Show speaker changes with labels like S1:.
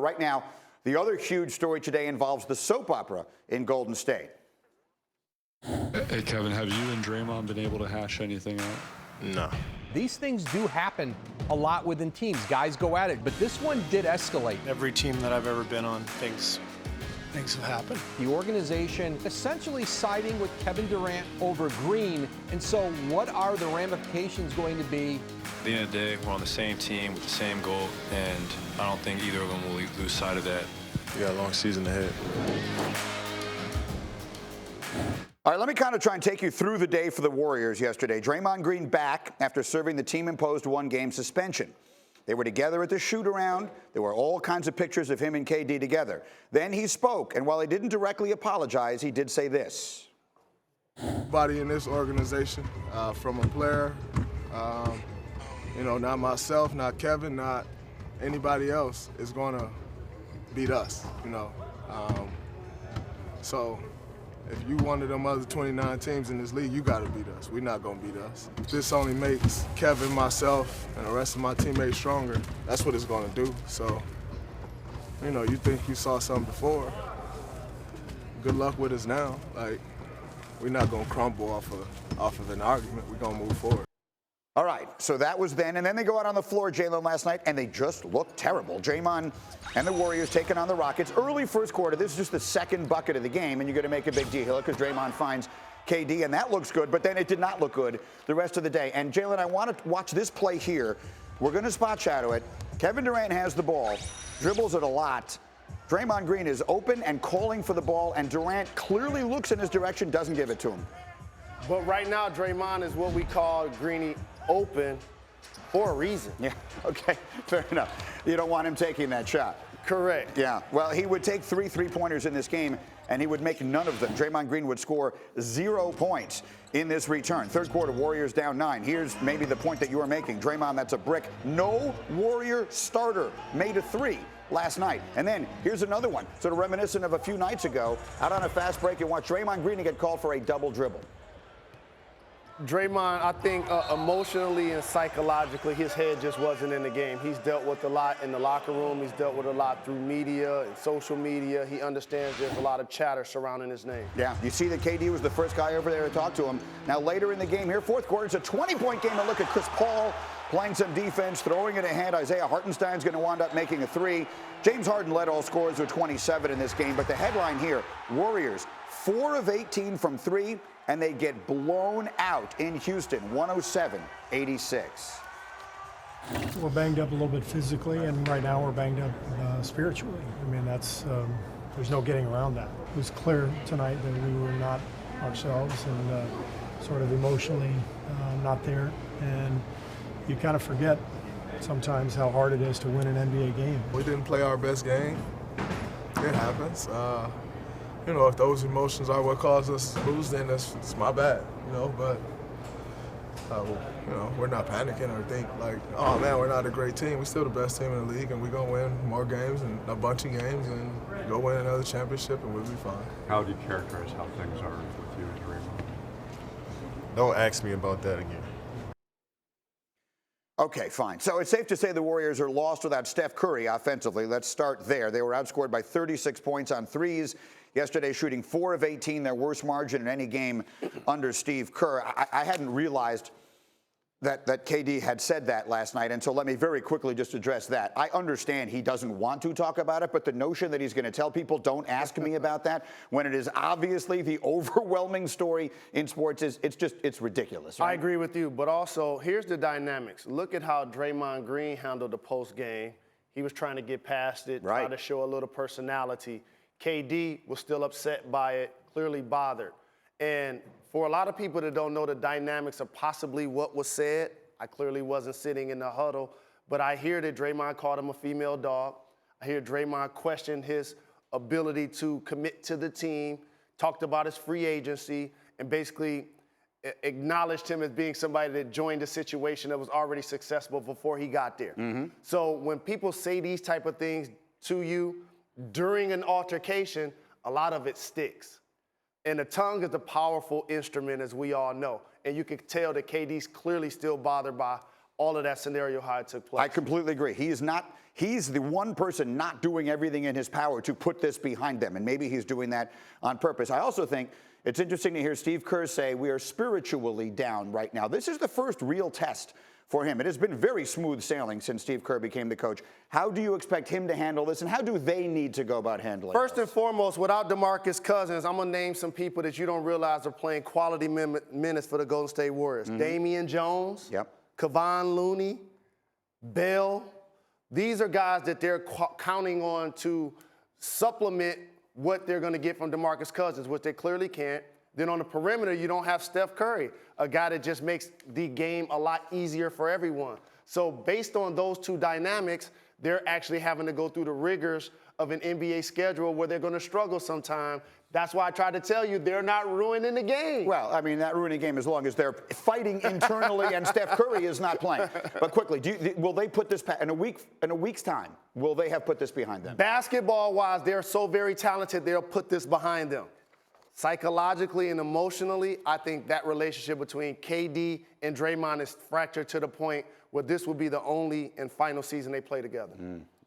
S1: Right now, the other huge story today involves the soap opera in Golden State.
S2: Hey, Kevin, have you and Draymond been able to hash anything out?
S3: No.
S4: These things do happen a lot within teams. Guys go at it, but this one did escalate.
S3: Every team that I've ever been on, things have happened.
S4: The organization essentially siding with Kevin Durant over Green. And so what are the ramifications going to be?
S5: At the end of the day, we're on the same team with the same goal, and I don't think either of them will lose sight of that.
S3: We got a long season ahead.
S1: All right, let me kind of try and take you through the day for the Warriors yesterday. Draymond Green back after serving the team-imposed one-game suspension. They were together at the shoot-around. There were all kinds of pictures of him and KD together. Then he spoke, and while he didn't directly apologize, he did say this.
S6: Everybody in this organization, from a player, not myself, not Kevin, not anybody else, is going to beat us, So if you one of them other 29 teams in this league, you got to beat us. We're not going to beat us. This only makes Kevin, myself, and the rest of my teammates stronger. That's what it's going to do. So, you think you saw something before. Good luck with us now. We're not going to crumble off of an argument. We're going to move forward.
S1: All right, so that was then. And then they go out on the floor, Jalen, last night, and they just looked terrible. Draymond and the Warriors taking on the Rockets. Early first quarter, this is just the second bucket of the game, and you're going to make a big deal because Draymond finds KD, and that looks good, but then it did not look good the rest of the day. And, Jalen, I want to watch this play here. We're going to spot shadow it. Kevin Durant has the ball, dribbles it a lot. Draymond Green is open and calling for the ball, and Durant clearly looks in his direction, doesn't give it to him.
S7: But right now, Draymond is what we call Greeny open for a reason.
S1: Yeah, okay, fair enough. You don't want him taking that shot.
S7: Correct.
S1: Yeah, well, he would take 3 3-pointers in this game, and he would make none of them. Draymond Green would score 0 points in this return. Third quarter, Warriors down 9. Here's maybe the point that you were making. Draymond, that's a brick. No Warrior starter made a 3 last night. And then here's another one, sort of reminiscent of a few nights ago. Out on a fast break, you watch Draymond Green get called for a double dribble.
S7: Draymond, I think emotionally and psychologically, his head just wasn't in the game. He's dealt with a lot in the locker room. He's dealt with a lot through media and social media. He understands there's a lot of chatter surrounding his name.
S1: Yeah, you see that KD was the first guy over there to talk to him. Now, later in the game here, fourth quarter, it's a 20-point game. And look at Chris Paul playing some defense, throwing it ahead. Isaiah Hartenstein's going to wind up making a 3. James Harden led all scorers with 27 in this game. But the headline here, Warriors, 4 of 18 from 3. And they get blown out in Houston, 107-86.
S8: We're banged up a little bit physically, and right now we're banged up spiritually. I mean, that's there's no getting around that. It was clear tonight that we were not ourselves and sort of emotionally not there. And you kind of forget sometimes how hard it is to win an NBA game.
S6: We didn't play our best game. It happens. If those emotions are what caused us to lose, then it's my bad, but, we're not panicking or think oh man, we're not a great team. We're still the best team in the league, and we're going to win more games and a bunch of games and go win another championship, and we'll be fine.
S2: How do you characterize how things are with you and Draymond?
S3: Don't ask me about that again.
S1: Okay, fine. So it's safe to say the Warriors are lost without Steph Curry offensively. Let's start there. They were outscored by 36 points on threes. Yesterday, shooting 4 of 18, their worst margin in any game under Steve Kerr. I hadn't realized that KD had said that last night, and so let me very quickly just address that. I understand he doesn't want to talk about it, but the notion that he's going to tell people, don't ask me about that, when it is obviously the overwhelming story in sports, it's ridiculous. Right?
S7: I agree with you, but also, here's the dynamics. Look at how Draymond Green handled the post-game. He was trying to get past it, try to show a little personality. KD was still upset by it, clearly bothered. And for a lot of people that don't know the dynamics of possibly what was said, I clearly wasn't sitting in the huddle, but I hear that Draymond called him a female dog. I hear Draymond question his ability to commit to the team, talked about his free agency, and basically acknowledged him as being somebody that joined a situation that was already successful before he got there. Mm-hmm. So when people say these type of things to you, during an altercation, a lot of it sticks. And the tongue is a powerful instrument, as we all know. And you can tell that KD's clearly still bothered by all of that scenario, how it took place.
S1: I completely agree. He is not he's the one person not doing everything in his power to put this behind them, and maybe he's doing that on purpose. I also think it's interesting to hear Steve Kerr say we are spiritually down right now. This is the first real test for him. It has been very smooth sailing since Steve Kerr became the coach. How do you expect him to handle this, and how do they need to go about handling
S7: First
S1: this?
S7: and foremost, without DeMarcus Cousins, I'm going to name some people that you don't realize are playing quality minutes for the Golden State Warriors. Damian Jones, Kevon Looney, Bell. These are guys that they're counting on to supplement what they're going to get from DeMarcus Cousins, which they clearly can't. Then on the perimeter, you don't have Steph Curry, a guy that just makes the game a lot easier for everyone. So based on those two dynamics, they're actually having to go through the rigors of an NBA schedule where they're going to struggle sometime. That's why I tried to tell you they're not ruining the game.
S1: Well, I mean, not ruining the game as long as they're fighting internally and Steph Curry is not playing. But quickly, will they put this in a week's time? Will they have put this behind them?
S7: Basketball-wise, they're so very talented, they'll put this behind them. Psychologically and emotionally, I think that relationship between KD and Draymond is fractured to the point where this will be the only and final season they play together.